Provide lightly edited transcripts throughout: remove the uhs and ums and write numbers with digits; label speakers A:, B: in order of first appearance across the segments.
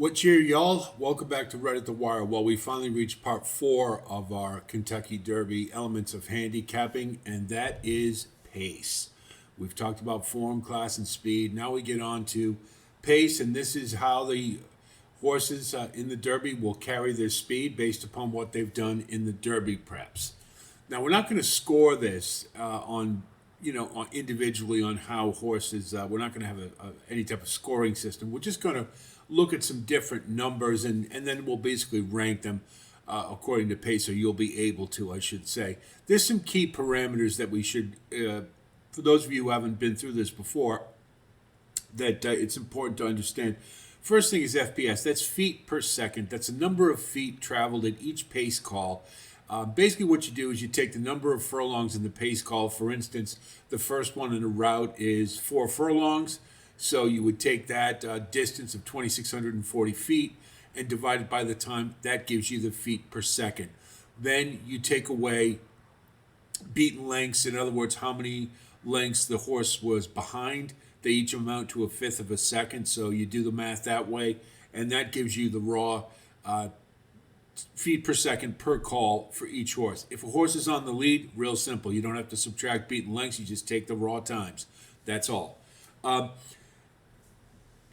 A: What cheer, y'all? Welcome back to Right at the Wire. Well, we finally reached part 4 of our Kentucky Derby elements of handicapping, and that is pace. We've talked about form, class, and speed. Now we get on to pace, and this is how the horses in the Derby will carry their speed based upon what they've done in the Derby preps. Now, we're not going to score this individually on how horses. We're not going to have any type of scoring system. We're just going to look at some different numbers, and then we'll basically rank them according to pace, or you'll be able to, I should say. There's some key parameters that we should, for those of you who haven't been through this before, that it's important to understand. First thing is FPS. That's feet per second. That's the number of feet traveled at each pace call. Basically, what you do is you take the number of furlongs in the pace call. For instance, the first one in a route is 4 furlongs. So you would take that distance of 2,640 feet and divide it by the time. That gives you the feet per second. Then you take away beaten lengths. In other words, how many lengths the horse was behind. They each amount to a fifth of a second. So you do the math that way, and that gives you the raw feet per second per call for each horse. If a horse is on the lead, real simple. You don't have to subtract beaten lengths. You just take the raw times. That's all.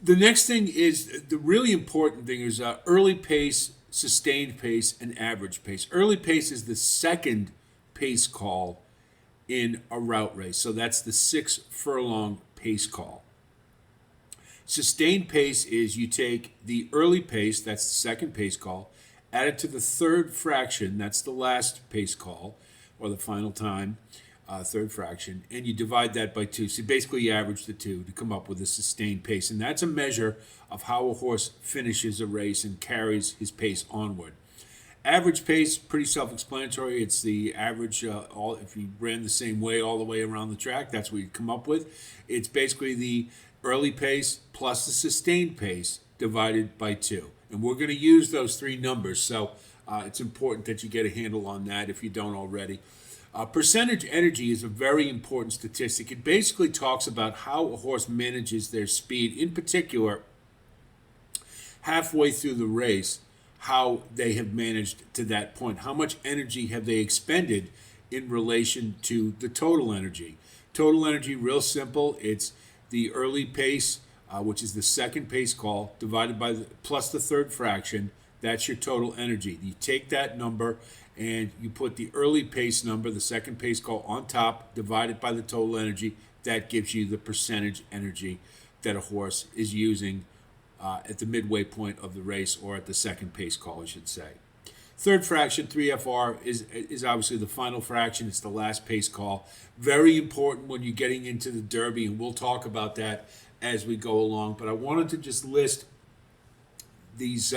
A: The next thing is, the really important thing is early pace, sustained pace, and average pace. Early pace is the second pace call in a route race. So that's the 6 furlong pace call. Sustained pace is you take the early pace, that's the second pace call, add it to the third fraction, that's the last pace call, or the final time, third fraction, and you divide that by 2. So basically you average the 2 to come up with a sustained pace. And that's a measure of how a horse finishes a race and carries his pace onward. Average pace, pretty self-explanatory. It's the average, if you ran the same way all the way around the track, that's what you come up with. It's basically the early pace plus the sustained pace divided by 2. And we're going to use those 3 numbers, so it's important that you get a handle on that if you don't already. Percentage energy is a very important statistic. It basically talks about how a horse manages their speed, in particular, halfway through the race, how they have managed to that point. How much energy have they expended in relation to the total energy? Total energy, real simple. It's the early pace, which is the second pace call, divided by plus the third fraction. That's your total energy. You take that number and you put the early pace number, the second pace call, on top, divided by the total energy. That gives you the percentage energy that a horse is using at the midway point of the race, or at the second pace call, I should say. Third fraction, 3FR, is obviously the final fraction. It's the last pace call. Very important when you're getting into the Derby, and we'll talk about that as we go along. But I wanted to just list these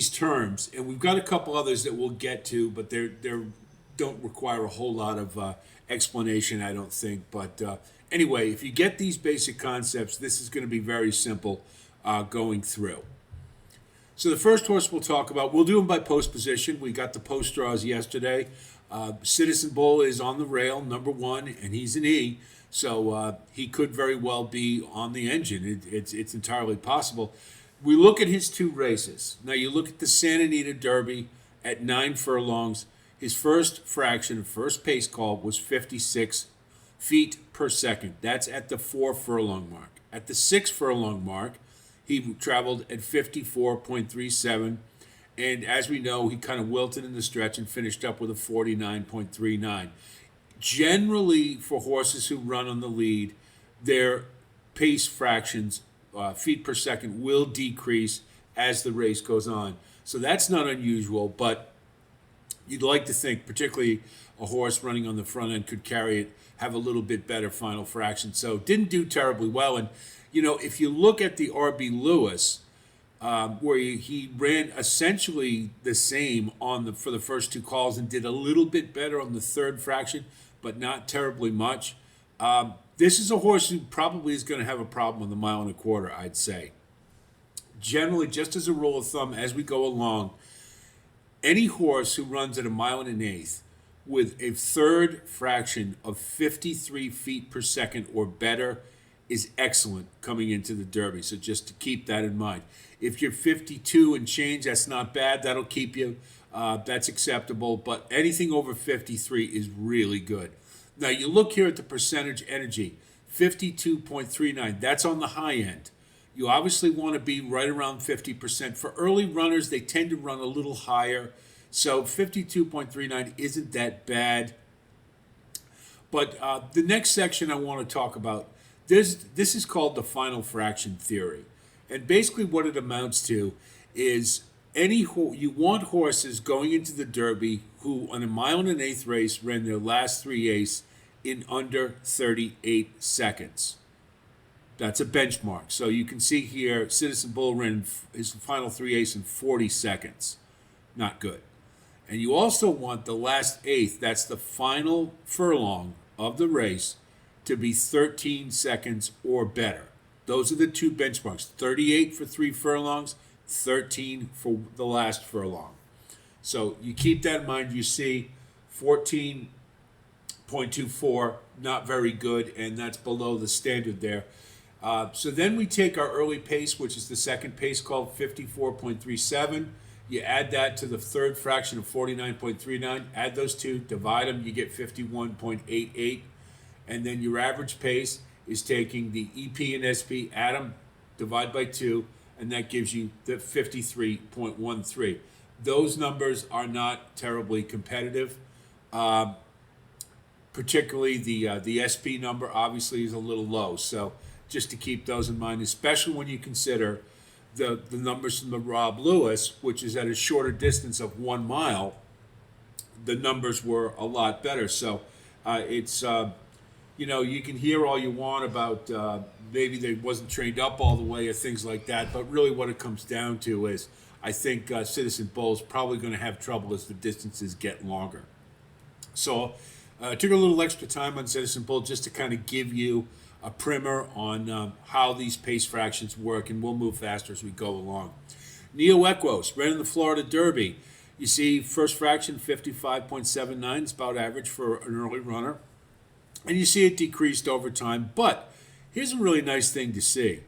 A: terms, and we've got a couple others that we'll get to, but they don't require a whole lot of explanation, I don't think. But anyway, if you get these basic concepts, this is going to be very simple going through. So the first horse we'll talk about, we'll do them by post position. We got the post draws yesterday. Citizen Bull is on the rail, number 1, and he's an E, so he could very well be on the engine. It's entirely possible. We look at his 2 races. Now you look at the Santa Anita Derby at 9 furlongs. His first fraction, first pace call, was 56 feet per second. That's at the 4 furlong mark. At the 6 furlong mark, he traveled at 54.37. And as we know, he kind of wilted in the stretch and finished up with a 49.39. Generally, for horses who run on the lead, their pace fractions, feet per second, will decrease as the race goes on. So that's not unusual, but you'd like to think, particularly a horse running on the front end could carry it, have a little bit better final fraction. So didn't do terribly well. And, if you look at the R.B. Lewis, where he ran essentially the same for the first 2 calls and did a little bit better on the third fraction, but not terribly much. This is a horse who probably is going to have a problem with the 1.25 miles, I'd say. Generally, just as a rule of thumb, as we go along, any horse who runs at 1.125 miles with a third fraction of 53 feet per second or better is excellent coming into the Derby. So just to keep that in mind. If you're 52 and change, that's not bad. That'll keep you. That's acceptable. But anything over 53 is really good. Now you look here at the percentage energy, 52.39. That's on the high end. You obviously want to be right around 50%. For early runners, they tend to run a little higher. So 52.39 isn't that bad. But the next section I want to talk about, this is called the final fraction theory. And basically what it amounts to is you want horses going into the Derby who on a 1.125 mile race ran their last 3/8 in under 38 seconds. That's a benchmark. So you can see here, Citizen Bull ran his final 3/8 in 40 seconds. Not good. And you also want the last eighth, that's the final furlong of the race, to be 13 seconds or better. Those are the two benchmarks, 38 for 3 furlongs, 13 for the last furlong. So you keep that in mind. You see 14.24, not very good, and that's below the standard there. So then we take our early pace, which is the second pace called 54.37. You add that to the third fraction of 49.39. Add those two, divide them, you get 51.88. And then your average pace is taking the EP and SP, add them, divide by 2, and that gives you the 53.13. Those numbers are not terribly competitive. Particularly the SP number obviously is a little low. So just to keep those in mind, especially when you consider the numbers from the Rob Lewis, which is at a shorter distance of 1 mile, the numbers were a lot better. So it's, you can hear all you want about maybe they wasn't trained up all the way or things like that, but really what it comes down to is I think Citizen Bull is probably going to have trouble as the distances get longer. So I took a little extra time on Citizen Bull just to kind of give you a primer on how these pace fractions work, and we'll move faster as we go along. Neoqu ran in the Florida Derby. You see first fraction 55.79 is about average for an early runner. And you see it decreased over time. But here's a really nice thing to see.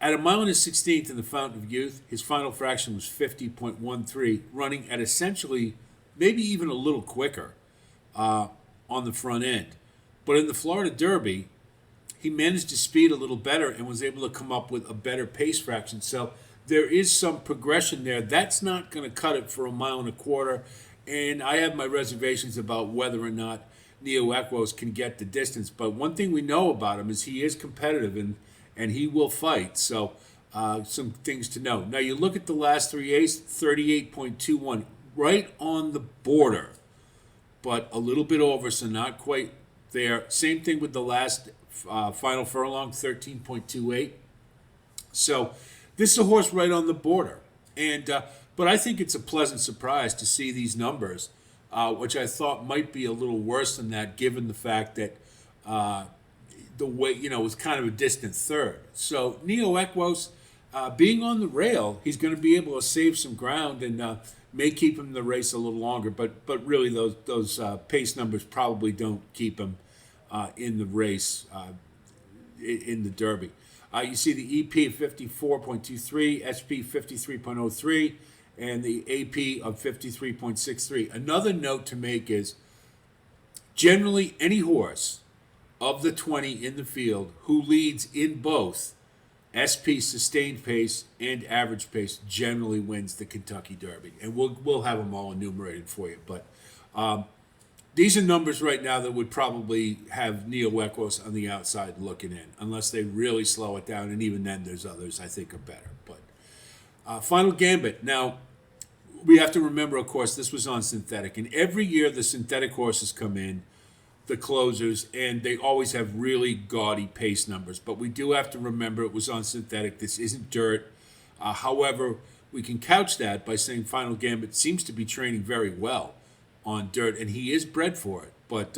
A: At 1 1/16 in the Fountain of Youth, his final fraction was 50.13, running at essentially maybe even a little quicker on the front end. But in the Florida Derby, he managed to speed a little better and was able to come up with a better pace fraction. So there is some progression there. That's not going to cut it for 1.25 miles. And I have my reservations about whether or not Neoqu can get the distance. But one thing we know about him is he is competitive and he will fight. So some things to know. Now you look at the last 3/8, 38.21, right on the border, but a little bit over, so not quite there. Same thing with the last final furlong, 13.28. So this is a horse right on the border. And but I think it's a pleasant surprise to see these numbers, which I thought might be a little worse than that, given the fact that the way, was kind of a distant third. So Neoqu, being on the rail, he's going to be able to save some ground and may keep him in the race a little longer. But really, those pace numbers probably don't keep him in the race in the Derby. You see the EP of 54.23, SP 53.03, and the AP of 53.63. Another note to make is generally any horse of the 20 in the field who leads in both SP sustained pace and average pace generally wins the Kentucky Derby. And we'll have them all enumerated for you. But these are numbers right now that would probably have Neoqu on the outside looking in, unless they really slow it down. And even then, there's others I think are better. But final Gambit. Now, we have to remember, of course, this was on synthetic. And every year the synthetic horses come in, the closers, and they always have really gaudy pace numbers. But we do have to remember it was on synthetic. This isn't dirt. However, we can couch that by saying Final Gambit seems to be training very well on dirt, and he is bred for it. But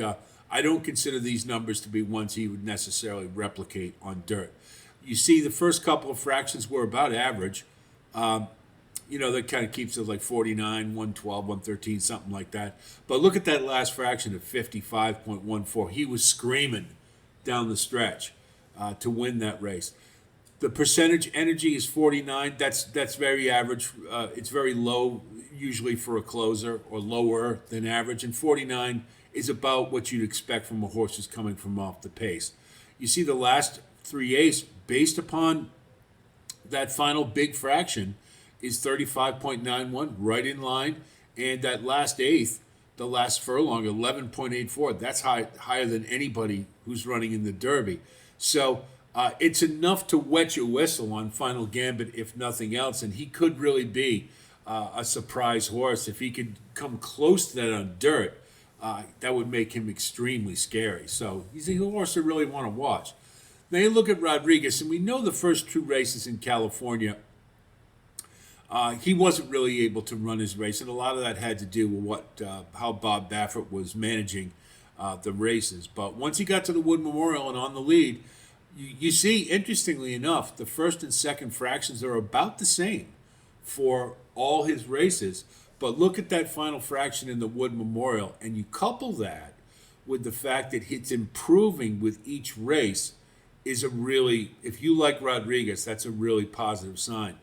A: I don't consider these numbers to be ones he would necessarily replicate on dirt. You see the first couple of fractions were about average. That kind of keeps it like 49, 112, 113, something like that. But look at that last fraction of 55.14. He was screaming down the stretch. to win that race. The percentage energy is 49. That's very average. It's very low usually for a closer, or lower than average. And 49 is about what you'd expect from a horse who's coming from off the pace. You see the last 3/8 based upon that final big fraction is 35.91, right in line. And that last eighth, the last furlong, 11.84. That's higher than anybody who's running in the Derby. So it's enough to wet your whistle on Final Gambit, if nothing else. And he could really be a surprise horse. If he could come close to that on dirt, that would make him extremely scary. So he's a horse I really want to watch. Now you look at Rodriguez, and we know the first 2 races in California, he wasn't really able to run his race, and a lot of that had to do with how Bob Baffert was managing the races. But once he got to the Wood Memorial and on the lead, you see, interestingly enough, the first and second fractions are about the same for all his races. But look at that final fraction in the Wood Memorial, and you couple that with the fact that it's improving with each race, is a really, if you like Rodriguez, that's a really positive sign.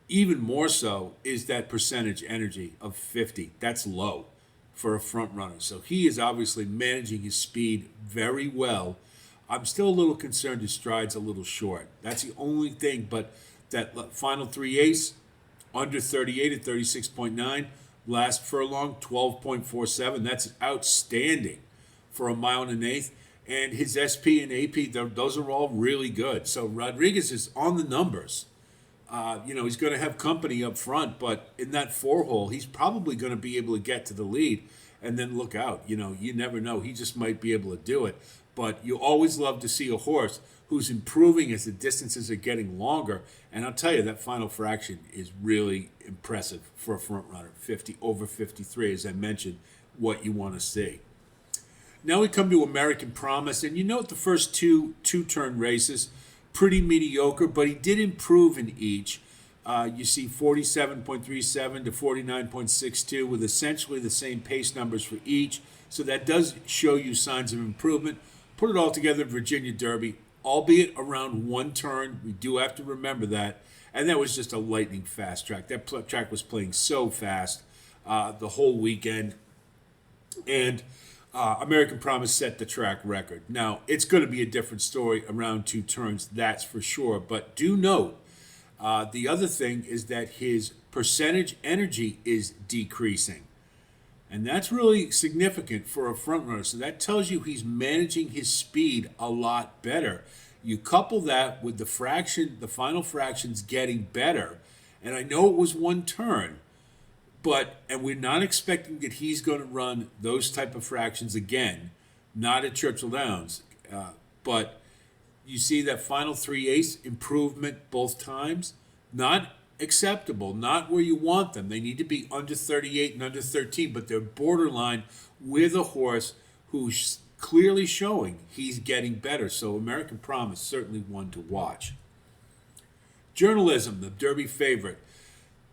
A: Even more so is that percentage energy of 50. That's low for a front runner. So he is obviously managing his speed very well. I'm still a little concerned his stride's a little short. That's the only thing. But that final 3/8, under 38 at 36.9. Last furlong, 12.47. That's outstanding for a mile and an eighth. And his SP and AP, those are all really good. So Rodriguez is on the numbers. He's going to have company up front, but in that 4-hole, he's probably going to be able to get to the lead and then look out. You never know. He just might be able to do it. But you always love to see a horse who's improving as the distances are getting longer. And I'll tell you, that final fraction is really impressive for a front runner. 50 over 53, as I mentioned, what you want to see. Now we come to American Promise, and you note the first two-turn races, pretty mediocre, but he did improve in each. You see 47.37 to 49.62 with essentially the same pace numbers for each. So that does show you signs of improvement. Put it all together, Virginia Derby, albeit around one turn. We do have to remember that. And that was just a lightning fast track. That track was playing so fast the whole weekend. And American Promise set the track record. Now, it's going to be a different story around 2 turns, that's for sure. But do note, the other thing is that his percentage energy is decreasing. And that's really significant for a front runner. So that tells you he's managing his speed a lot better. You couple that with the final fractions getting better. And I know it was 1 turn, and we're not expecting that he's going to run those type of fractions again, not at Churchill Downs. But you see that final 3/8 improvement both times, not acceptable, not where you want them. They need to be under 38 and under 13, but they're borderline with a horse who's clearly showing he's getting better. So American Promise, certainly one to watch. Journalism, the Derby favorite.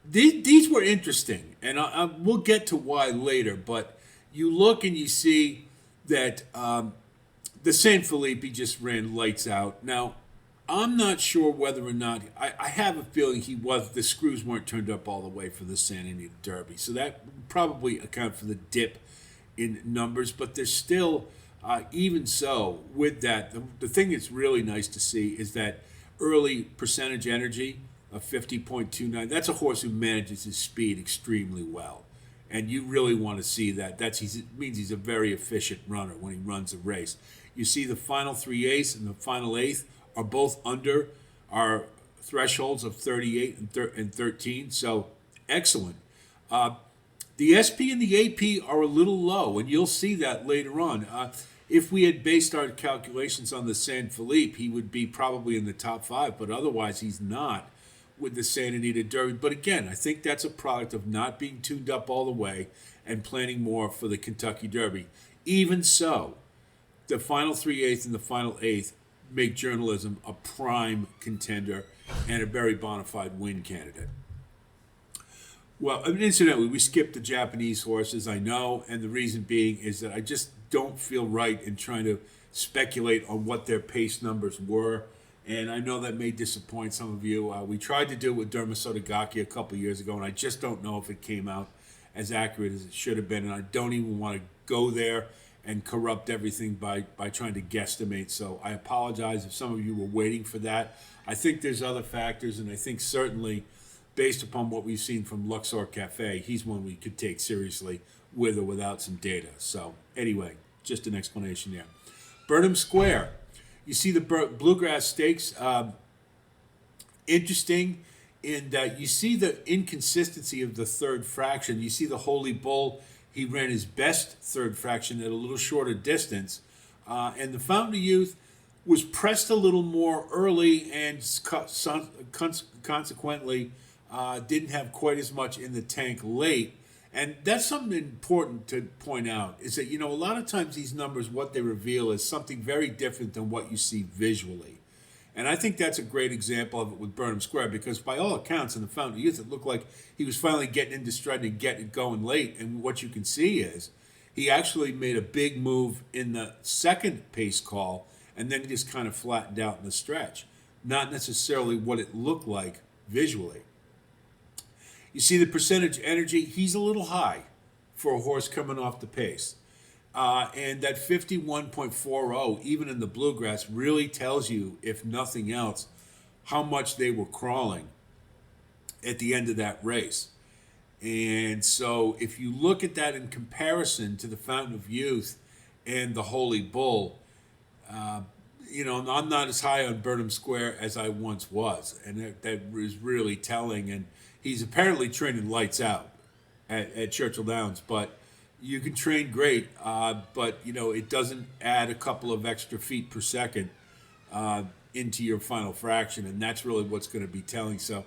A: These were interesting, and we'll get to why later, but you look and you see that the San Felipe just ran lights out. Now, I'm not sure whether or not, I have a feeling the screws weren't turned up all the way for the Santa Anita Derby, so that would probably account for the dip in numbers, but there's still, even so, with that, the thing that's really nice to see is that early percentage energy of 50.29. That's a horse who manages his speed extremely well. And you really want to see that. It means he's a very efficient runner when he runs a race. You see the final 3/8 and the final 8th are both under our thresholds of 38 and 13. So excellent. The SP and the AP are a little low, and you'll see that later on. If we had based our calculations on the San Felipe, he would be probably in the top 5, but otherwise he's not with the Santa Anita Derby. But again, I think that's a product of not being tuned up all the way and planning more for the Kentucky Derby. Even so, the final 3/8 and the final 8th make journalism a prime contender and a very bona fide win candidate. Well, incidentally, we skipped the Japanese horses, I know, and the reason being is that I just don't feel right in trying to speculate on what their pace numbers were. And I know that may disappoint some of you. We tried to do it with Dermasotogaki a couple years ago, and I just don't know if it came out as accurate as it should have been. And I don't even want to go there and corrupt everything by trying to guesstimate. So I apologize if some of you were waiting for that. I think there's other factors, and I think certainly based upon what we've seen from Luxor Cafe, he's one we could take seriously with or without some data. So anyway, just an explanation there. Burnham Square. You see the Bluegrass Stakes, interesting in that you see the inconsistency of the third fraction. You see the Holy Bull, he ran his best third fraction at a little shorter distance. And the Fountain of Youth was pressed a little more early and consequently didn't have quite as much in the tank late. And that's something important to point out, is that, a lot of times these numbers, what they reveal is something very different than what you see visually. And I think that's a great example of it with Burnham Square, because by all accounts in the Fountain of Youth, it looked like he was finally getting into stride and getting it going late. And what you can see is he actually made a big move in the second pace call, and then he just kind of flattened out in the stretch. Not necessarily what it looked like visually. You see the percentage energy, he's a little high for a horse coming off the pace. And that 51.40, even in the Bluegrass, really tells you, if nothing else, how much they were crawling at the end of that race. And so if you look at that in comparison to the Fountain of Youth and the Holy Bull, I'm not as high on Burnham Square as I once was. And that is really telling. And he's apparently training lights out at Churchill Downs, but you can train great, but it doesn't add a couple of extra feet per second into your final fraction, and that's really what's going to be telling. So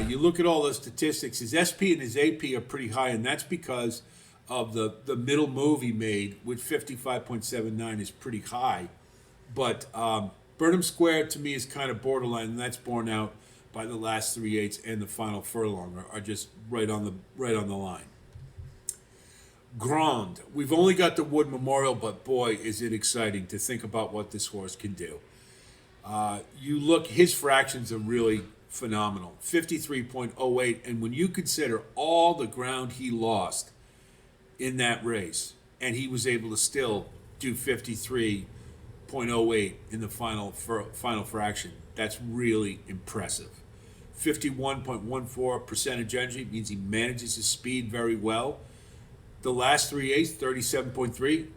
A: you look at all the statistics. His SP and his AP are pretty high, and that's because of the middle move he made, which 55.79 is pretty high. But Burnham Square to me is kind of borderline, and that's borne out by the last 3/8 and the final furlong are just right on the line. Grond. We've only got the Wood Memorial, but boy, is it exciting to think about what this horse can do. You look, his fractions are really phenomenal. 53.08, and when you consider all the ground he lost in that race, and he was able to still do 53.08 in the final fraction, that's really impressive. 51.14 percentage energy means he manages his speed very well. The last 3/8, 37.3,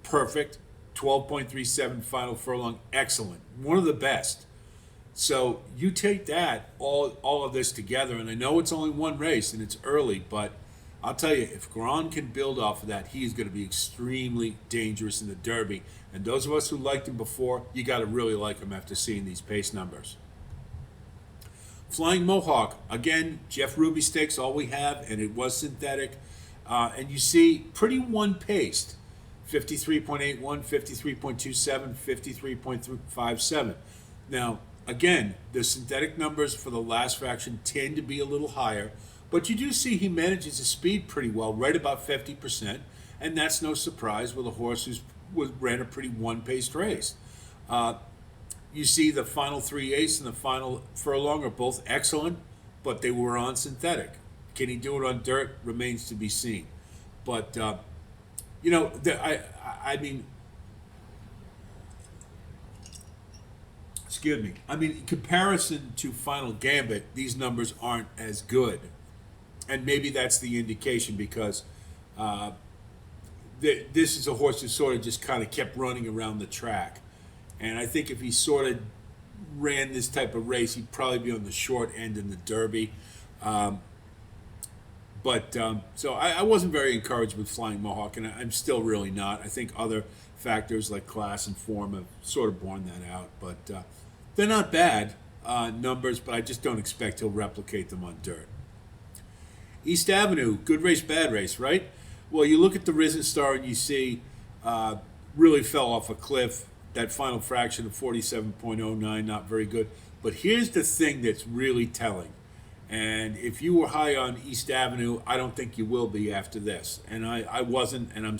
A: perfect. 12.37 final furlong, excellent. One of the best. So you take that, all of this together, and I know it's only one race and it's early, but I'll tell you, if Grond can build off of that, he is going to be extremely dangerous in the Derby. And those of us who liked him before, you got to really like him after seeing these pace numbers. Flying Mohawk, again, Jeff Ruby Stakes, all we have, and it was synthetic. And you see pretty one-paced, 53.81, 53.27, 53.57. Now, again, the synthetic numbers for the last fraction tend to be a little higher, but you do see he manages his speed pretty well, right about 50%, and that's no surprise with a horse who ran a pretty one-paced race. You see the final 3/8 and the final furlong are both excellent, but they were on synthetic. Can he do it on dirt? Remains to be seen. But, I mean, excuse me. I mean, in comparison to Final Gambit, these numbers aren't as good. And maybe that's the indication, because this is a horse who sort of just kind of kept running around the track. And I think if he sort of ran this type of race, he'd probably be on the short end in the Derby. So I wasn't very encouraged with Flying Mohawk, and I'm still really not. I think other factors like class and form have sort of borne that out. But they're not bad numbers, but I just don't expect he'll replicate them on dirt. East Avenue, good race, bad race, right? Well, you look at the Risen Star and you see really fell off a cliff. That final fraction of 47.09, not very good. But here's the thing that's really telling. And if you were high on East Avenue, I don't think you will be after this. And I wasn't, and I'm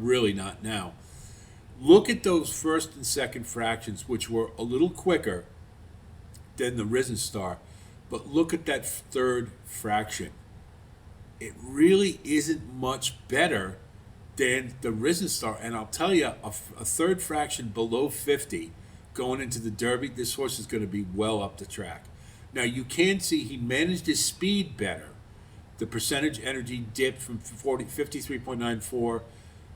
A: really not now. Look at those first and second fractions, which were a little quicker than the Risen Star, but look at that third fraction. It really isn't much better than the Risen Star. And I'll tell you, a third fraction below 50 going into the Derby, this horse is going to be well up the track. Now, you can see he managed his speed better. The percentage energy dipped from 53.94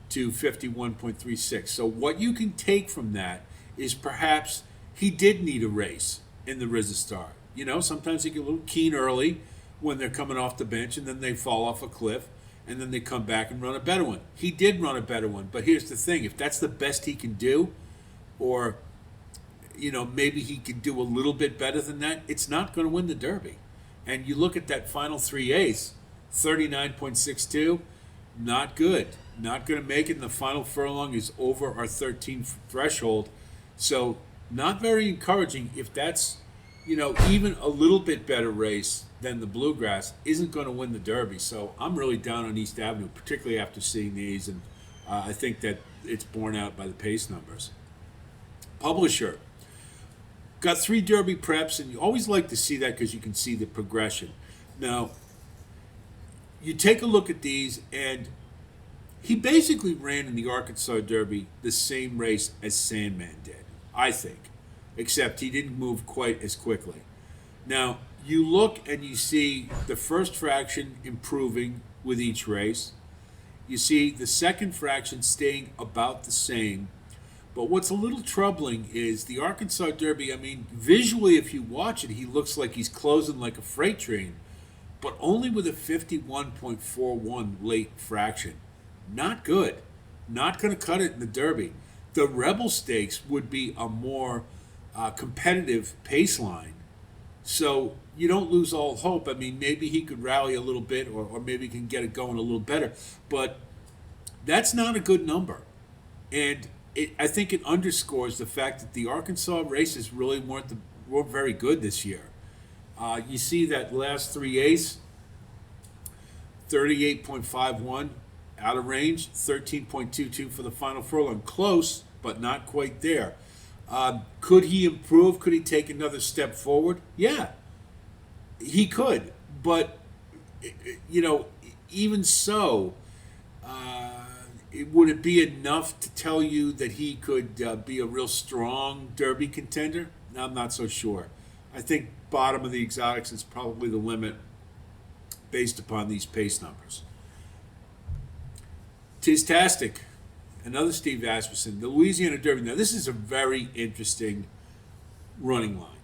A: to 51.36. So what you can take from that is perhaps he did need a race in the Risen Star. You know, sometimes they get a little keen early when they're coming off the bench, and then they fall off a cliff, and then they come back and run a better one. He did run a better one, but here's the thing. If that's the best he can do, or, you know, maybe he could do a little bit better than that, it's not going to win the Derby. And you look at that final 3/8, 39.62, not good. Not going to make it, and the final furlong is over our 13 threshold. So not very encouraging. If that's, you know, even a little bit better race than the Bluegrass, isn't going to win the Derby. So I'm really down on East Avenue, particularly after seeing these, and I think that it's borne out by the pace numbers. Publisher. Got 3 Derby preps, and you always like to see that because you can see the progression. Now, you take a look at these, and he basically ran in the Arkansas Derby the same race as Sandman did, I think, except he didn't move quite as quickly. Now, you look and you see the first fraction improving with each race. You see the second fraction staying about the same. But what's a little troubling is the Arkansas Derby, I mean, visually, if you watch it, he looks like he's closing like a freight train, but only with a 51.41 late fraction. Not good. Not going to cut it in the Derby. The Rebel Stakes would be a more competitive pace line. So you don't lose all hope. I mean, maybe he could rally a little bit, or maybe he can get it going a little better. But that's not a good number. And I think it underscores the fact that the Arkansas races really weren't very good this year. You see that last 3/8, 38.51 out of range, 13.22 for the final furlong. Close, but not quite there. Could he improve? Could he take another step forward? Yeah, he could. But, you know, even so, would it be enough to tell you that he could be a real strong Derby contender? I'm not so sure. I think bottom of the exotics is probably the limit based upon these pace numbers. Tisttastic, another Steve Asmussen, the Louisiana Derby. Now, this is a very interesting running line.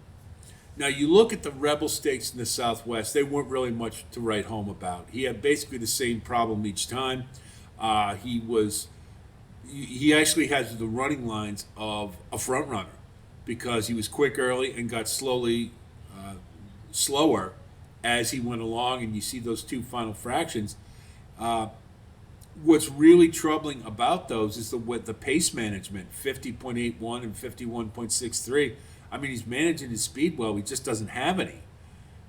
A: Now, you look at the Rebel Stakes in the Southwest, they weren't really much to write home about. He had basically the same problem each time. He actually has the running lines of a front runner because he was quick early and got slowly slower as he went along, and you see those 2 final fractions. What's really troubling about those is the pace management, 50.81 and 51.63. I mean, he's managing his speed well. He just doesn't have any,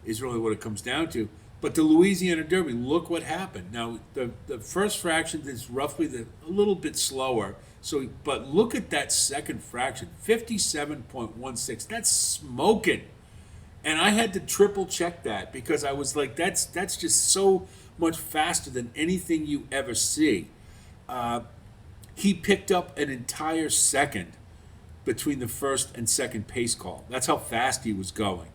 A: is really what it comes down to. But the Louisiana Derby, look what happened. Now, the first fraction is roughly a little bit slower. But look at that second fraction, 57.16. That's smoking. And I had to triple check that because I was like, that's just so much faster than anything you ever see. He picked up an entire second between the first and second pace call. That's how fast he was going.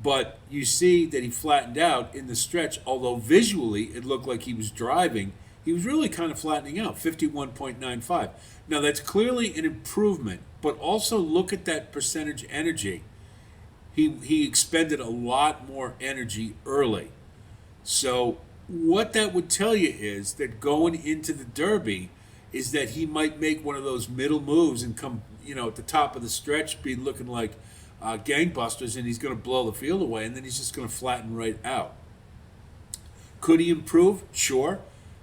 A: But you see that he flattened out in the stretch, although visually it looked like he was driving. He was really kind of flattening out, 51.95. Now, that's clearly an improvement, but also look at that percentage energy. He expended a lot more energy early. So what that would tell you is that going into the Derby is that he might make one of those middle moves and come, at the top of the stretch, be looking like gangbusters, and he's going to blow the field away, and then he's just going to flatten right out. Could he improve? Sure.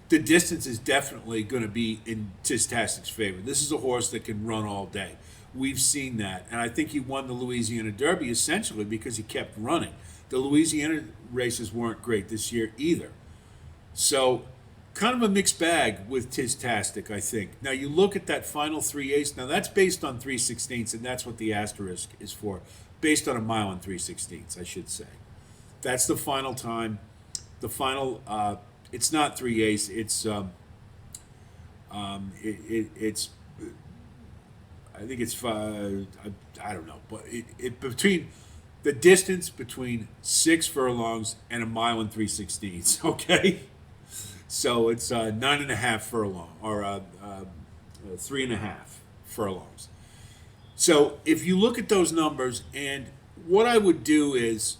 A: The distance is definitely going to be in Tisttastic's favor. This is a horse that can run all day. We've seen that, and I think he won the Louisiana Derby essentially because he kept running. The Louisiana races weren't great this year either. So kind of a mixed bag with Tisttastic, I think. Now you look at that final 3/8. Now that's based on 3/16, and that's what the asterisk is for. Based on a mile and 3/16, I should say. That's the final time. The final. It's not 3/8. It's. I think it's. I don't know, but it between the distance between 6 furlongs and a mile and 3/16. Okay. So it's 9.5 furlong, or 3.5 furlongs. So if you look at those numbers, and what I would do is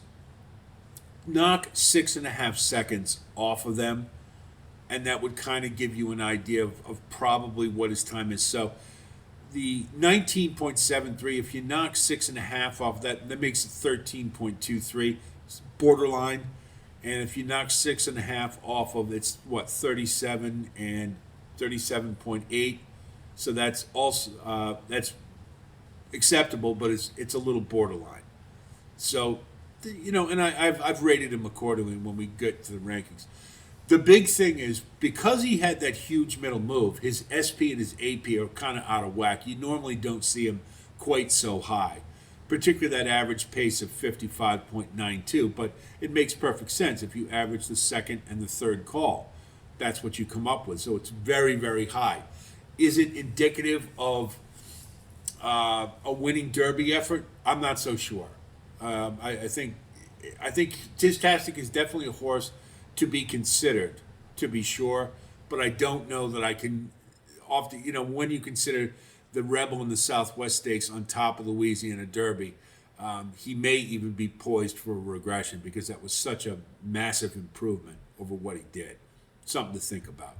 A: knock 6.5 seconds off of them, and that would kind of give you an idea of probably what his time is. So the 19.73, if you knock 6.5 off that makes it 13.23, borderline. And if you knock 6.5 off of it's what 37 and 37.8, so that's also that's acceptable, but it's a little borderline. So, and I've rated him accordingly when we get to the rankings. The big thing is because he had that huge middle move, his SP and his AP are kind of out of whack. You normally don't see him quite so high, particularly that average pace of 55.92. But it makes perfect sense if you average the second and the third call. That's what you come up with. So it's very, very high. Is it indicative of a winning Derby effort? I'm not so sure. I think Tisttastic is definitely a horse to be considered, to be sure. But I don't know that I can. Often, when you consider the Rebel and the Southwest Stakes on top of the Louisiana Derby, he may even be poised for a regression because that was such a massive improvement over what he did. Something to think about.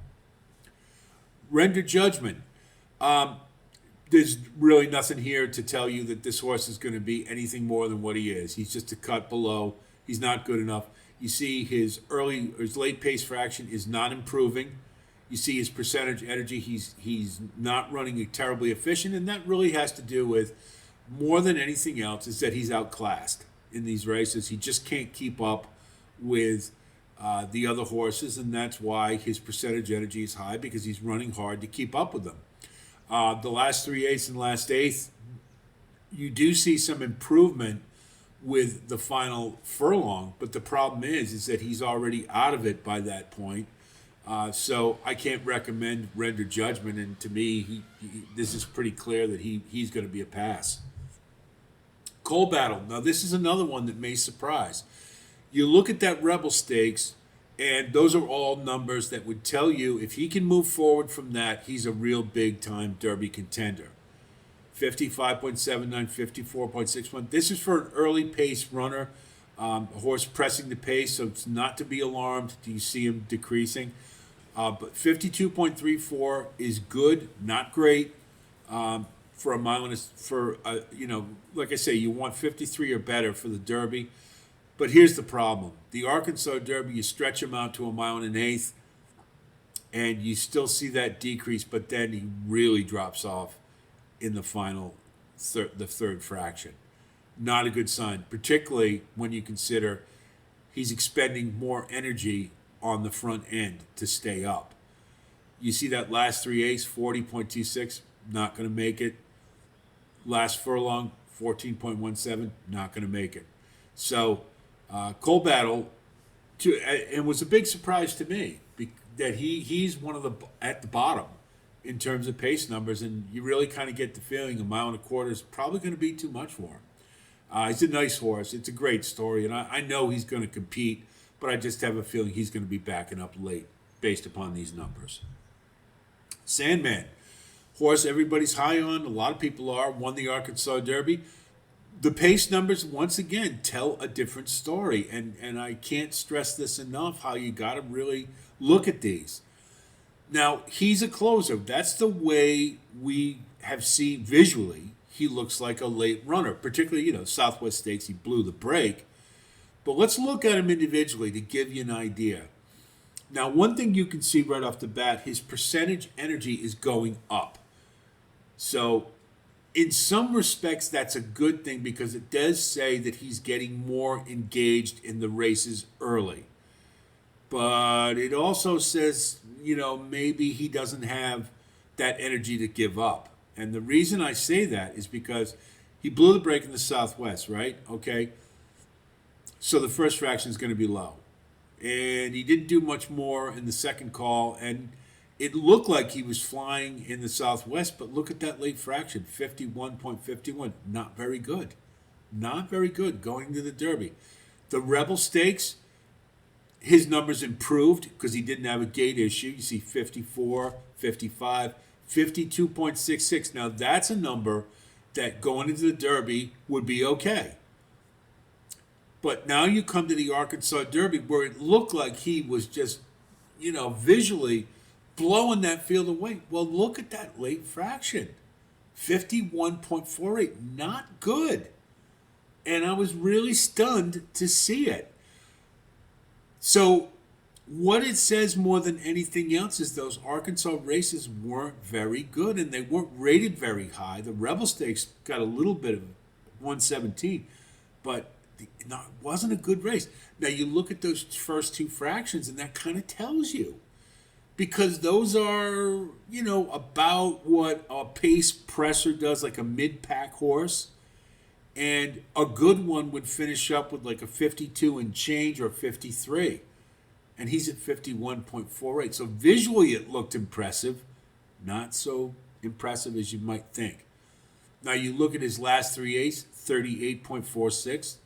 A: Render Judgement. There's really nothing here to tell you that this horse is going to be anything more than what he is. He's just a cut below. He's not good enough. You see his late pace fraction is not improving. You see his percentage energy. He's not running terribly efficient, and that really has to do with more than anything else is that he's outclassed in these races. He just can't keep up with the other horses, and that's why his percentage energy is high because he's running hard to keep up with them. The last 3/8 and last eighth, you do see some improvement with the final furlong, but the problem is that he's already out of it by that point. So I can't recommend Render Judgement, and to me, this is pretty clear that he's going to be a pass. Coal Battle. Now this is another one that may surprise. You look at that Rebel Stakes, and those are all numbers that would tell you if he can move forward from that, he's a real big-time Derby contender. 55.79, 54.61. This is for an early pace runner, a horse pressing the pace, so it's not to be alarmed. Do you see him decreasing? But 52.34 is good, not great for a mile and like I say, you want 53 or better for the Derby. But here's the problem. The Arkansas Derby, you stretch him out to a mile and an eighth, and you still see that decrease, but then he really drops off in the final, the third fraction. Not a good sign, particularly when you consider he's expending more energy on the front end to stay up. You see that last 3/8, 40.26, not going to make it. Last furlong, 14.17, not going to make it. So, Coal Battle, and was a big surprise to me that he's one of at the bottom in terms of pace numbers, and you really kind of get the feeling a mile and a quarter is probably going to be too much for him. He's a nice horse. It's a great story, and I know he's going to compete, but I just have a feeling he's going to be backing up late based upon these numbers. Sandman, horse everybody's high on, a lot of people are, won the Arkansas Derby. The pace numbers, once again, tell a different story, and I can't stress this enough, how you got to really look at these. Now, he's a closer. That's the way we have seen visually. He looks like a late runner, particularly, Southwest Stakes, he blew the break. But let's look at him individually to give you an idea. Now, one thing you can see right off the bat, his percentage energy is going up. So, in some respects, that's a good thing because it does say that he's getting more engaged in the races early. but it also says, maybe he doesn't have that energy to give up. And the reason I say that is because he blew the break in the Southwest, right? Okay. So the first fraction is going to be low. And he didn't do much more in the second call. And it looked like he was flying in the Southwest, but look at that late fraction, 51.51. Not very good. Not very good going to the Derby. The Rebel Stakes, his numbers improved because he didn't have a gate issue. You see 54, 55, 52.66. Now that's a number that going into the Derby would be okay. But now you come to the Arkansas Derby where it looked like he was just, visually blowing that field away. Well, look at that late fraction. 51.48. Not good. And I was really stunned to see it. So what it says more than anything else is those Arkansas races weren't very good and they weren't rated very high. The Rebel Stakes got a little bit of 117, but it wasn't a good race. Now you look at those first two fractions and that kind of tells you. Because those are, about what a pace presser does, like a mid-pack horse. And a good one would finish up with like a 52 and change or 53. And he's at 51.48. So visually it looked impressive. Not so impressive as you might think. Now you look at his last 3 eighths, 38.46,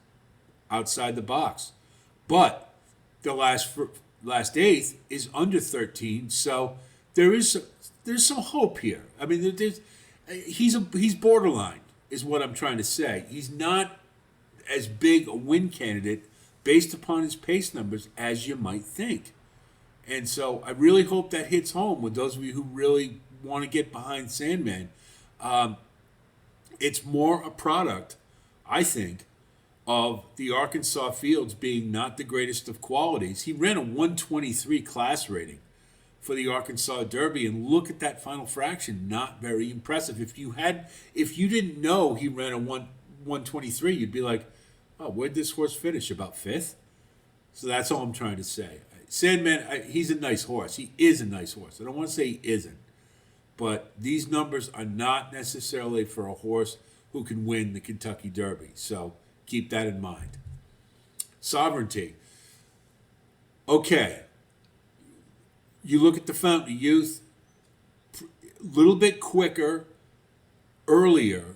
A: outside the box. But the last eighth is under 13, so there's some hope here. I mean, he's borderline, is what I'm trying to say. He's not as big a win candidate based upon his pace numbers as you might think. And so I really hope that hits home with those of you who really want to get behind Sandman. It's more a product, I think, of the Arkansas fields being not the greatest of qualities. He ran a 123 class rating for the Arkansas Derby, and look at that final fraction, not very impressive. If you didn't know he ran a 123, you'd be like, oh, where'd this horse finish? About fifth? So that's all I'm trying to say. Sandman, he's a nice horse. He is a nice horse. I don't want to say he isn't. But these numbers are not necessarily for a horse who can win the Kentucky Derby. So keep that in mind. Sovereignty. Okay. You look at the Fountain of Youth, a little bit quicker, earlier,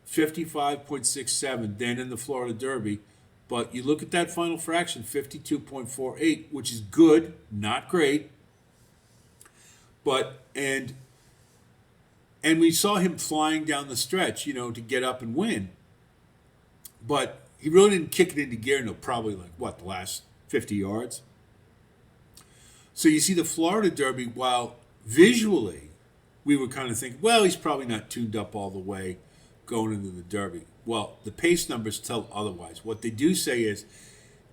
A: 55.67 than in the Florida Derby. But you look at that final fraction, 52.48, which is good, not great. But, and we saw him flying down the stretch, to get up and win. But he really didn't kick it into gear until probably the last 50 yards. So you see the Florida Derby, while visually we were kind of thinking, well, he's probably not tuned up all the way going into the Derby. Well, the pace numbers tell otherwise. What they do say is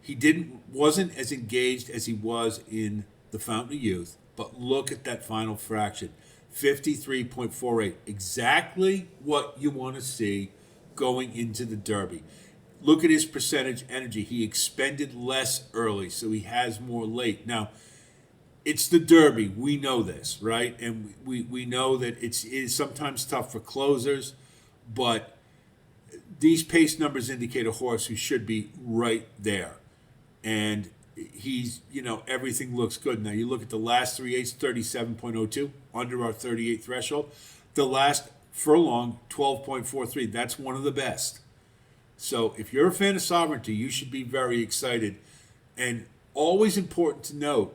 A: he wasn't as engaged as he was in the Fountain of Youth, but look at that final fraction, 53.48. Exactly what you want to see going into the Derby. Look at his percentage energy. He expended less early, so he has more late. Now, it's the Derby. We know this, right? And we know that it is sometimes tough for closers, but these pace numbers indicate a horse who should be right there. And he's, everything looks good. Now, you look at the last 3 eighths, 37.02, under our 38 threshold. The last furlong, 12.43. That's one of the best. So if you're a fan of Sovereignty, you should be very excited. And always important to note,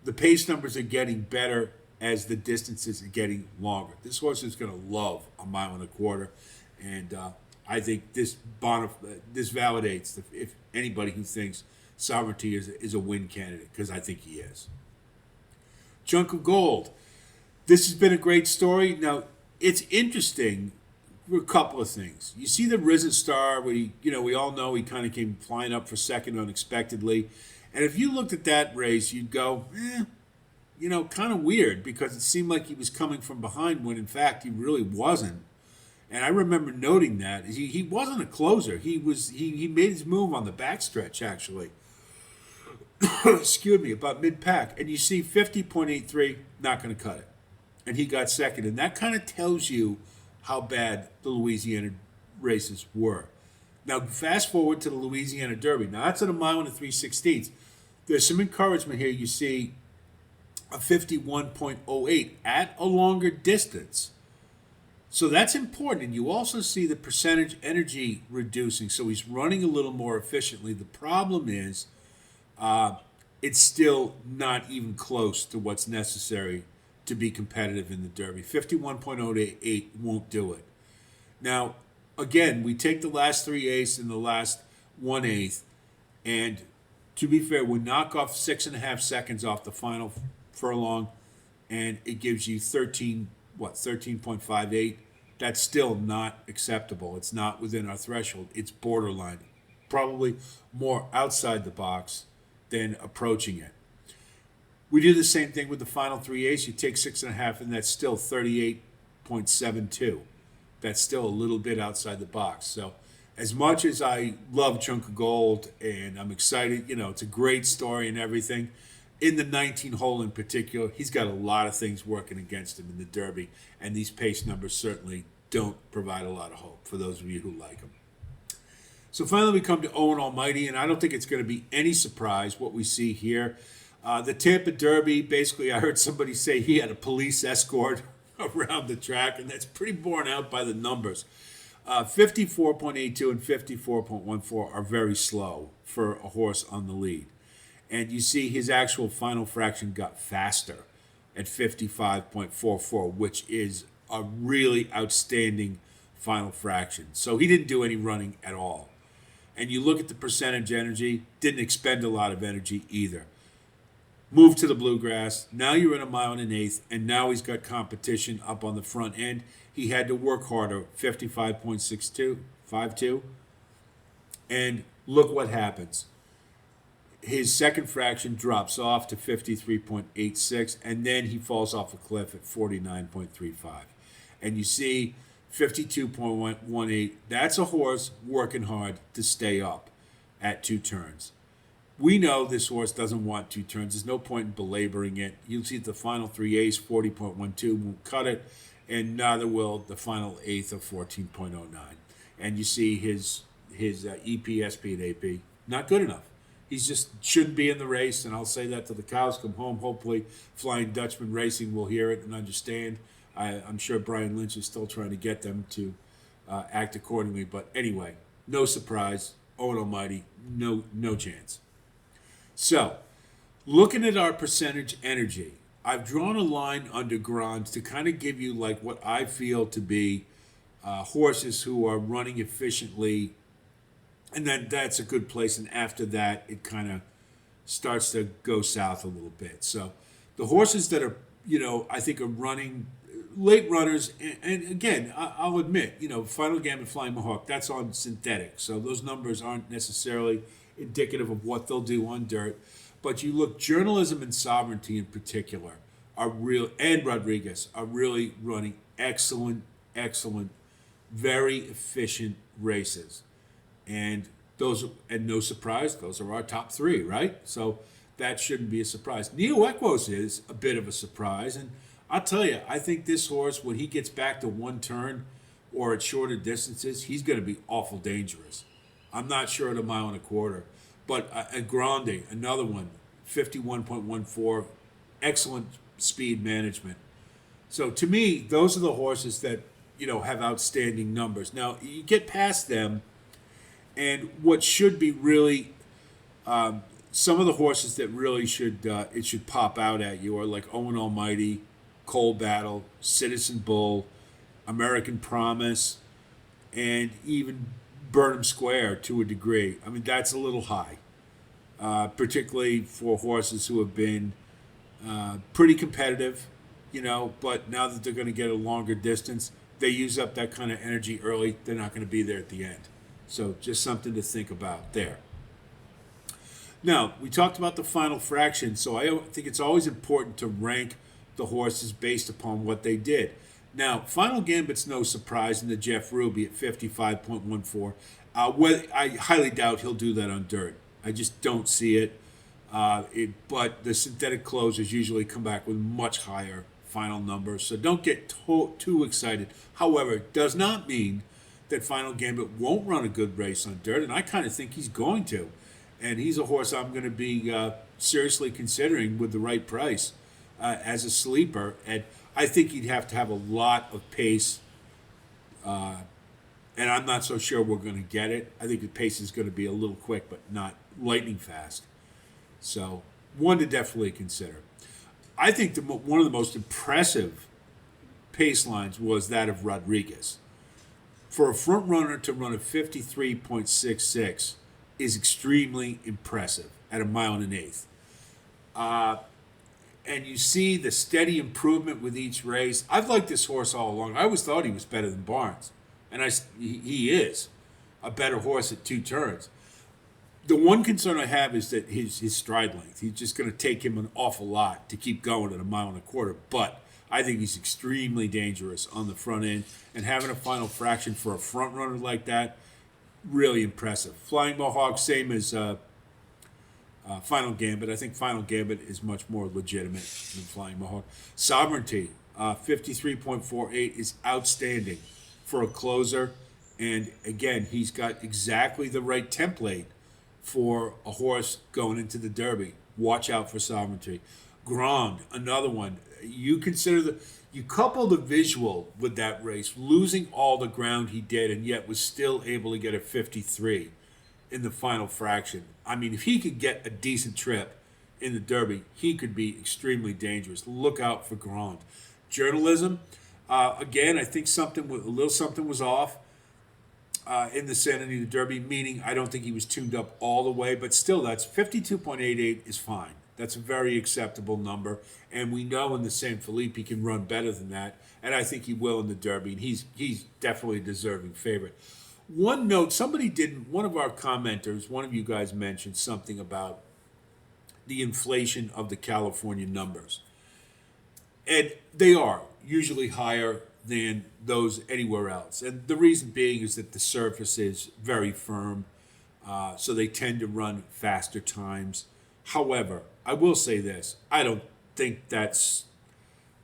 A: the pace numbers are getting better as the distances are getting longer. This horse is going to love a 1.25 miles. And I think this validates if anybody who thinks Sovereignty is a win candidate, because I think he is. Chunk of Gold. This has been a great story. Now, it's interesting for a couple of things. You see the Risen Star, we all know he kind of came flying up for second unexpectedly. And if you looked at that race, you'd go, kind of weird, because it seemed like he was coming from behind when, in fact, he really wasn't. And I remember noting that. He wasn't a closer. He made his move on the backstretch, actually. excuse me, about mid-pack. And you see 50.83, not going to cut it. And he got second. And that kind of tells you how bad the Louisiana races were. Now, fast forward to the Louisiana Derby. Now, that's at a mile and 3/16. There's some encouragement here. You see a 51.08 at a longer distance. So that's important. And you also see the percentage energy reducing. So he's running a little more efficiently. The problem is it's still not even close to what's necessary to be competitive in the Derby. 51.08 won't do it. Now, again, we take the last 3/8 and the last 1/8, and to be fair, we knock off 6.5 seconds off the final furlong, and it gives you 13.58. That's still not acceptable. It's not within our threshold. It's borderline, probably more outside the box than approaching it. We do the same thing with the final 3/8. You take 6.5, and that's still 38.72. That's still a little bit outside the box. So, as much as I love Chunk of Gold and I'm excited, it's a great story and everything. In the 19 hole in particular, he's got a lot of things working against him in the Derby, and these pace numbers certainly don't provide a lot of hope for those of you who like him. So finally, we come to Owen Almighty, and I don't think it's going to be any surprise what we see here. The Tampa Derby, basically, I heard somebody say he had a police escort around the track, and that's pretty borne out by the numbers. 54.82 and 54.14 are very slow for a horse on the lead. And you see his actual final fraction got faster at 55.44, which is a really outstanding final fraction. So he didn't do any running at all. And you look at the percentage energy, didn't expend a lot of energy either. Moved to the bluegrass. Now you're in a mile and 1/8, and now he's got competition up on the front end. He had to work harder, 55.62, and look what happens. His second fraction drops off to 53.86, and then he falls off a cliff at 49.35. And you see 52.18. That's a horse working hard to stay up at 2 turns. We know this horse doesn't want 2 turns. There's no point in belaboring it. You'll see the final 3/8, 40.12, won't cut it, and neither will the final 1/8 of 14.09. And you see his EP, SP, and AP, not good enough. He just shouldn't be in the race, and I'll say that till the cows come home. Hopefully, Flying Dutchman Racing will hear it and understand. I'm sure Brian Lynch is still trying to get them to act accordingly. But anyway, no surprise. Owen Almighty, no chance. So, looking at our percentage energy, I've drawn a line under Grond to kind of give you like what I feel to be horses who are running efficiently, and then that's a good place. And after that, it kind of starts to go south a little bit. So, the horses that are, I think are running late runners, and again, I'll admit, Final Gambit, Flying Mohawk, that's on synthetic, so those numbers aren't necessarily indicative of what they'll do on dirt. But you look, Journalism and Sovereignty in particular and Rodriguez are really running excellent, very efficient races. And no surprise, those are our top 3, right? So that shouldn't be a surprise. Neoqu is a bit of a surprise, and I'll tell you, I think this horse, when he gets back to 1 turn or at shorter distances, he's going to be awful dangerous. I'm not sure at a mile and a quarter. But Grond, another one, 51.14, excellent speed management. So to me, those are the horses that, have outstanding numbers. Now, you get past them, and what should be really some of the horses that really should pop out at you are like Owen Almighty, Coal Battle, Citizen Bull, American Promise, and even Burnham Square to a degree. I mean, that's a little high, particularly for horses who have been pretty competitive, but now that they're going to get a longer distance, they use up that kind of energy early. They're not going to be there at the end. So just something to think about there. Now, we talked about the final fraction, so I think it's always important to rank the horses based upon what they did. Now, Final Gambit's no surprise in the Jeff Ruby at 55.14. I highly doubt he'll do that on dirt. I just don't see it. But the synthetic closers usually come back with much higher final numbers, so don't get too excited. However, it does not mean that Final Gambit won't run a good race on dirt, and I kind of think he's going to. And he's a horse I'm going to be seriously considering with the right price as a sleeper. And I think he'd have to have a lot of pace, and I'm not so sure we're going to get it. I think the pace is going to be a little quick, but not lightning fast. So, one to definitely consider. I think one of the most impressive pace lines was that of Rodriguez. For a front runner to run a 53.66 is extremely impressive at 1.125 miles. And you see the steady improvement with each race. I've liked this horse all along. I always thought he was better than Barnes. And he is a better horse at 2 turns. The one concern I have is that his stride length. He's just going to take him an awful lot to keep going at 1.25 miles. But I think he's extremely dangerous on the front end. And having a final fraction for a front runner like that, really impressive. Flying Mohawk, same as Final Gambit. I think Final Gambit is much more legitimate than Flying Mohawk. Sovereignty, 53.48 is outstanding for a closer. And again, he's got exactly the right template for a horse going into the Derby. Watch out for Sovereignty. Grond, another one. You couple the visual with that race, losing all the ground he did, and yet was still able to get a 53 in the final fraction. I mean, if he could get a decent trip in the Derby, he could be extremely dangerous. Look out for Grond. Journalism, again, I think a little something was off in the Santa Anita Derby, meaning I don't think he was tuned up all the way, but still, that's 52.88 is fine. That's a very acceptable number, and we know in the San Felipe he can run better than that, and I think he will in the Derby, and he's definitely a deserving favorite. One note, one of our commenters, one of you guys mentioned something about the inflation of the California numbers, and they are usually higher than those anywhere else, and the reason being is that the surface is very firm, so they tend to run faster times. However, I will say this. I don't think that's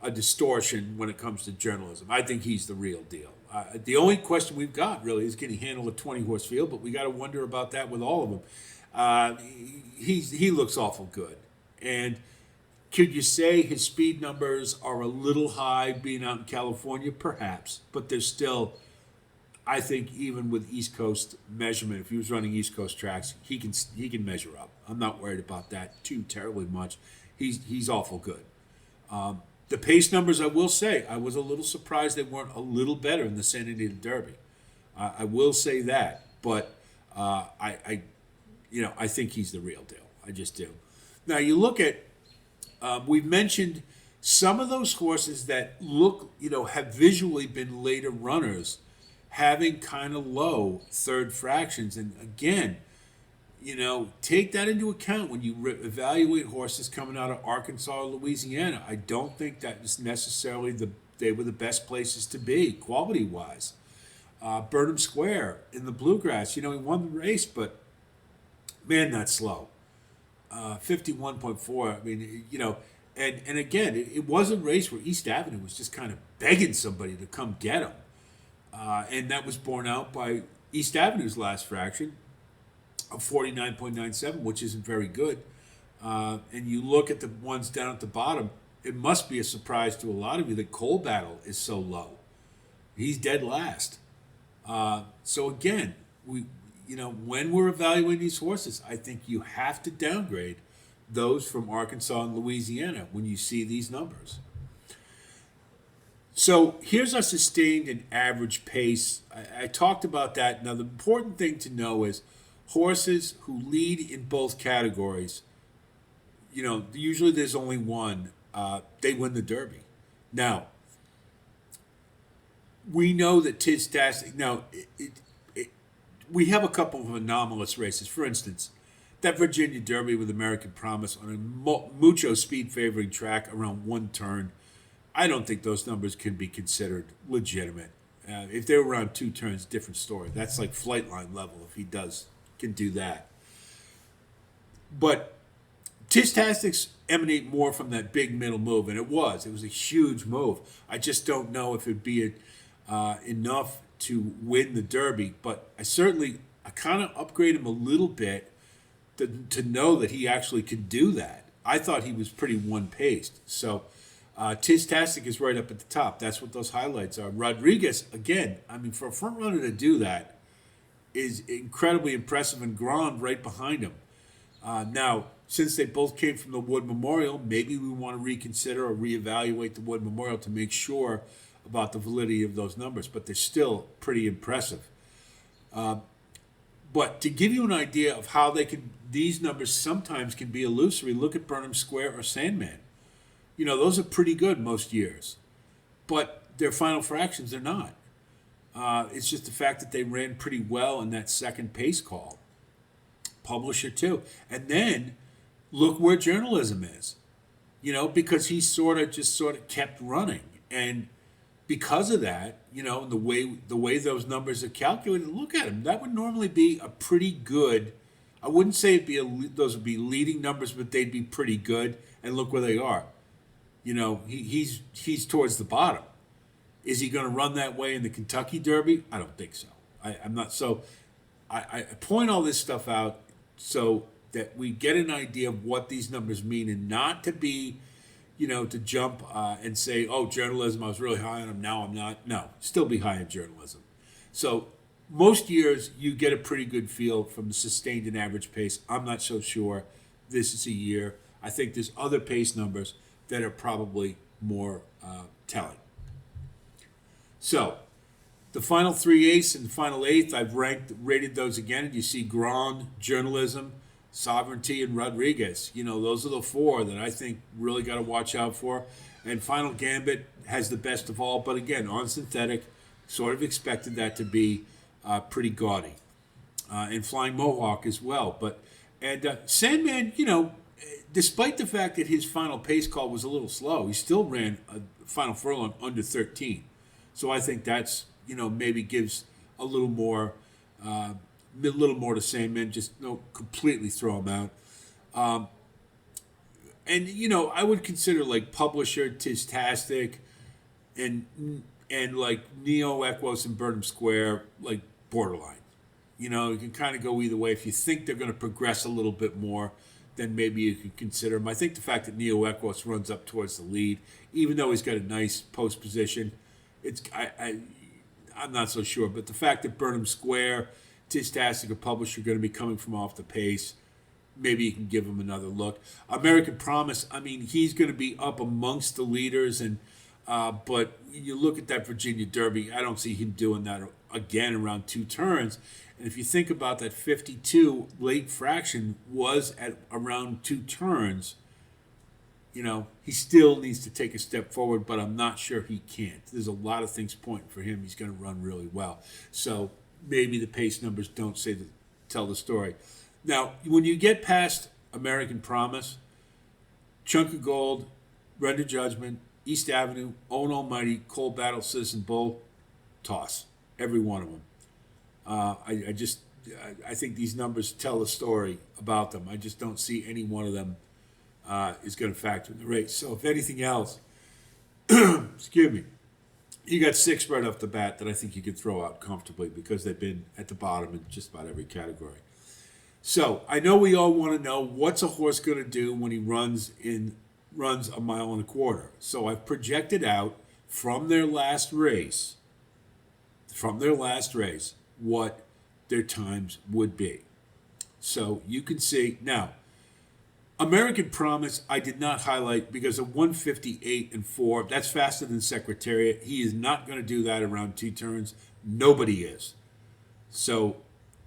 A: a distortion when it comes to journalism. I think he's the real deal. The only question we've got, really, is can he handle a 20-horse field? But we got to wonder about that with all of them. He looks awful good. And could you say his speed numbers are a little high being out in California? Perhaps. But there's still, I think, even with East Coast measurement, if he was running East Coast tracks, he can measure up. I'm not worried about that too terribly much. He's awful good. The pace numbers, I will say, I was a little surprised they weren't a little better in the Santa Anita Derby. I will say that, but I think he's the real deal. I just do. Now you look at, we've mentioned some of those horses that have visually been later runners, having kind of low third fractions, and again, take that into account when you evaluate horses coming out of Arkansas or Louisiana. I don't think that is necessarily they were the best places to be, quality-wise. Burnham Square in the Bluegrass, he won the race, but, man, that's slow. 51.4, I mean, and again, it was a race where East Avenue was just kind of begging somebody to come get him. And that was borne out by East Avenue's last fraction of 49.97, which isn't very good. And you look at the ones down at the bottom, it must be a surprise to a lot of you that Coal Battle is so low. He's dead last. So again, when we're evaluating these horses, I think you have to downgrade those from Arkansas and Louisiana when you see these numbers. So here's our sustained and average pace. I talked about that. Now the important thing to know is horses who lead in both categories, usually there's only one, they win the Derby. Now, we know that Tisttastic, we have a couple of anomalous races. For instance, that Virginia Derby with American Promise on a mucho speed favoring track around one turn, I don't think those numbers can be considered legitimate. If they were around 2 turns, different story. That's like Flightline level if he can do that. But Tistastics emanate more from that big middle move, and it was a huge move. I just don't know if it'd be enough to win the Derby, but I kind of upgrade him a little bit to know that he actually could do that. I thought he was pretty one-paced. So Tisttastic is right up at the top. That's what those highlights are. Rodriguez, again, I mean, for a front runner to do that is incredibly impressive, and Grond right behind him. Now, since they both came from the Wood Memorial, maybe we want to reconsider or reevaluate the Wood Memorial to make sure about the validity of those numbers, but they're still pretty impressive. But to give you an idea of how these numbers sometimes can be illusory, look at Burnham Square or Sandman. You know, those are pretty good most years, but their final fractions, they're not. It's just the fact that they ran pretty well in that second pace call. Publisher too. And then look where journalism is, you know, because he sort of kept running. And because of that, you know, the way those numbers are calculated, look at him. That would normally be a pretty good, I wouldn't say those would be leading numbers, but they'd be pretty good. And look where they are. You know, he's towards the bottom. Is he going to run that way in the Kentucky Derby? I don't think so. I'm not. So I point all this stuff out so that we get an idea of what these numbers mean, and not to be, you know, to jump and say, oh, journalism, I was really high on him, now I'm not. No, still be high in journalism. So most years you get a pretty good feel from the sustained and average pace. I'm not so sure this is a year. I think there's other pace numbers that are probably more telling. So the final 3/8 and the final 1/8, I've rated those again. And you see Grond, journalism, sovereignty, and Rodriguez. You know, those are the four that I think really got to watch out for. And final Gambit has the best of all, but again, on synthetic, sort of expected that to be pretty gaudy. And flying Mohawk as well. And Sandman, you know, despite the fact that his final pace call was a little slow, he still ran a final furlong under 13. So I think that's, you know, maybe gives a little more to Sandman. Just don't completely throw him out. And you know, I would consider like Publisher, Tisttastic, and like Neoqu and Burnham Square like borderline. You know, you can kind of go either way. If you think they're going to progress a little bit more, then maybe you can consider him. I think the fact that Neoqu runs up towards the lead, even though he's got a nice post position, I'm not so sure. But the fact that Burnham Square, Tisttastic, or Publisher are going to be coming from off the pace, maybe you can give him another look. American Promise, I mean, he's going to be up amongst the leaders, and but you look at that Virginia Derby, I don't see him doing that again around 2 turns. And if you think about that 52 late fraction was at around 2 turns, you know, he still needs to take a step forward, but I'm not sure he can't. There's a lot of things pointing for him. He's going to run really well. So maybe the pace numbers don't tell the story. Now, when you get past American Promise, Chunk of Gold, Render Judgment, East Avenue, Own Almighty, Cold Battle, Citizen Bull, toss. Every one of them. I think these numbers tell a story about them. I just don't see any one of them is going to factor in the race. So if anything else, excuse me, you got 6 right off the bat that I think you could throw out comfortably because they've been at the bottom in just about every category. So I know we all want to know what's a horse going to do when he runs a 1.25 miles. So I've projected out from their last race, what their times would be. So you can see now. American Promise, I did not highlight because of 158 and 4. That's faster than Secretariat. He is not going to do that around 2 turns. Nobody is. So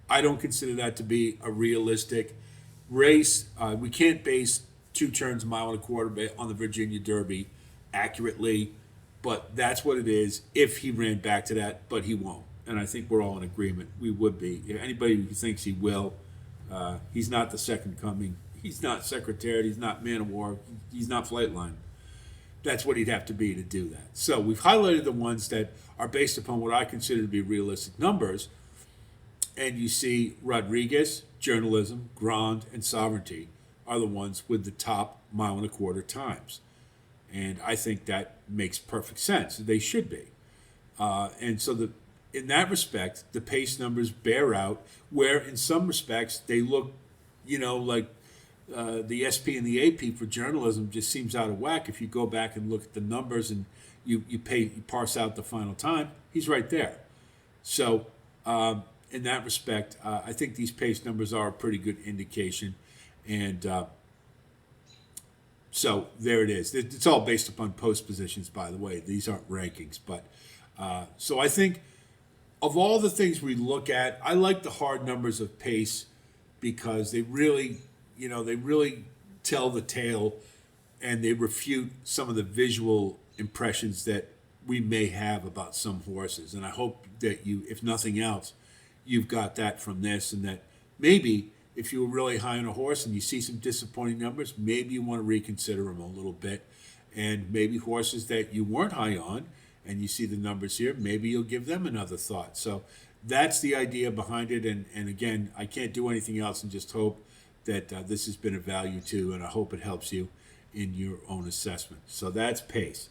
A: I don't consider that to be a realistic race. We can't base 2 turns, 1.25 miles on the Virginia Derby accurately, but that's what it is if he ran back to that, but he won't. And I think we're all in agreement. We would be. If anybody who thinks he will, he's not the second coming. He's not Secretariat. He's not Man of War. He's not Flightline. That's what he'd have to be to do that. So we've highlighted the ones that are based upon what I consider to be realistic numbers. And you see Rodriguez, journalism, Grond, and sovereignty. are the ones with the top 1.25 mile times. And I think that makes perfect sense. They should be. And so in that respect, the pace numbers bear out, where in some respects they look, like the SP and the AP for journalism just seems out of whack. If you go back and look at the numbers and you parse out the final time, he's right there. So in that respect, I think these pace numbers are a pretty good indication. And so there it is. It's all based upon post positions, by the way. These aren't rankings. But so I think of all the things we look at, I like the hard numbers of pace because they really tell the tale, and they refute some of the visual impressions that we may have about some horses. And I hope that you, if nothing else, you've got that from this, and that maybe if you were really high on a horse and you see some disappointing numbers, maybe you want to reconsider them a little bit. And maybe horses that you weren't high on and you see the numbers here, maybe you'll give them another thought. So that's the idea behind it. And again, I can't do anything else and just hope that this has been of value too, and I hope it helps you in your own assessment. So that's pace.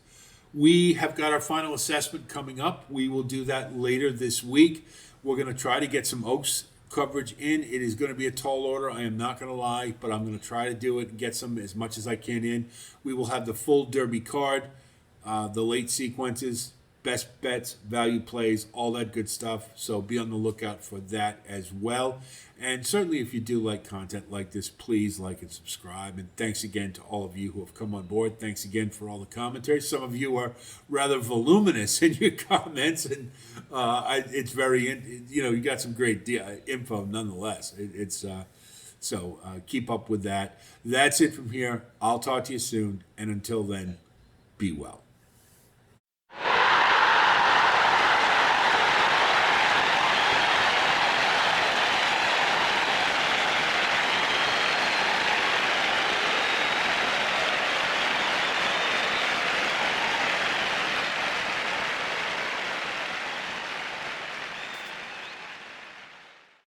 A: We have got our final assessment coming up. We will do that later this week. We're going to try to get some Oaks coverage in. It is going to be a tall order, I am not going to lie, but I'm going to try to do it and get some as much as I can in. We will have the full Derby card, the late sequences, best bets, value plays, all that good stuff. So be on the lookout for that as well. And certainly if you do like content like this, please like and subscribe. And thanks again to all of you who have come on board. Thanks again for all the commentary. Some of you are rather voluminous in your comments, and it's very, you got some great info nonetheless. So keep up with that. That's it from here. I'll talk to you soon. And until then, be well.